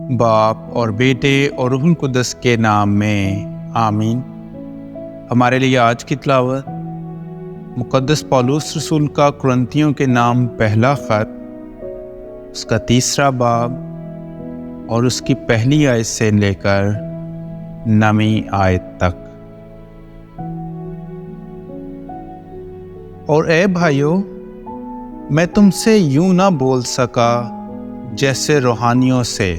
باپ اور بیٹے اور روح القدس کے نام میں آمین۔ ہمارے لیے آج کی تلاوت مقدس پولس رسول کا کرنتھیوں کے نام پہلا خط، اس کا 3 باب اور اس کی پہلی آیت سے لے کر 9 آیت تک۔ اور اے بھائیو، میں تم سے یوں نہ بول سکا جیسے روحانیوں سے،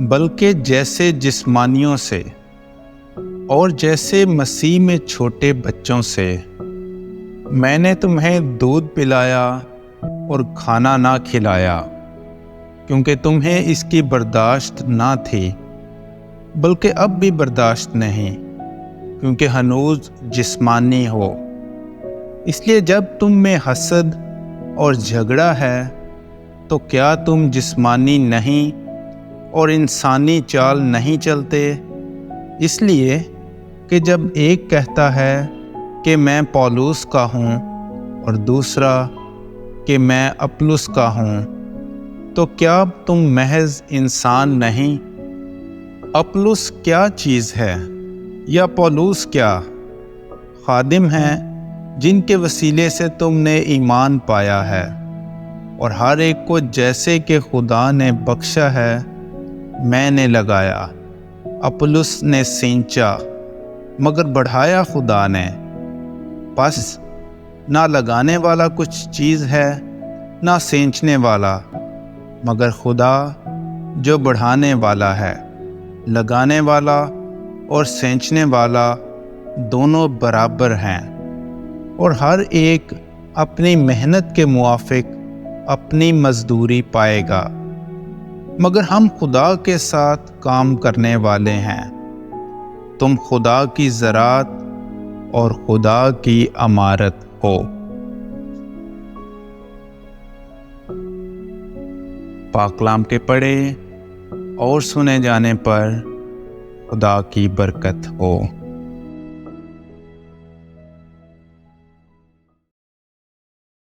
بلکہ جیسے جسمانیوں سے، اور جیسے مسیح میں چھوٹے بچوں سے۔ میں نے تمہیں دودھ پلایا اور کھانا نہ کھلایا، کیونکہ تمہیں اس کی برداشت نہ تھی، بلکہ اب بھی برداشت نہیں، کیونکہ ہنوز جسمانی ہو۔ اس لیے جب تم میں حسد اور جھگڑا ہے تو کیا تم جسمانی نہیں اور انسانی چال نہیں چلتے؟ اس لیے کہ جب ایک کہتا ہے کہ میں پولس کا ہوں اور دوسرا کہ میں اپلس کا ہوں، تو کیا تم محض انسان نہیں؟ اپلس کیا چیز ہے یا پولس کیا؟ خادم ہیں جن کے وسیلے سے تم نے ایمان پایا ہے، اور ہر ایک کو جیسے کہ خدا نے بخشا ہے میں نے لگایا، اپلس نے سینچا، مگر بڑھایا خدا نے۔ پس نہ لگانے والا کچھ چیز ہے نہ سینچنے والا، مگر خدا جو بڑھانے والا ہے۔ لگانے والا اور سینچنے والا دونوں برابر ہیں، اور ہر ایک اپنی محنت کے موافق اپنی مزدوری پائے گا۔ مگر ہم خدا کے ساتھ کام کرنے والے ہیں، تم خدا کی زراعت اور خدا کی عمارت ہو۔ پاک کلام کے پڑھے اور سنے جانے پر خدا کی برکت ہو۔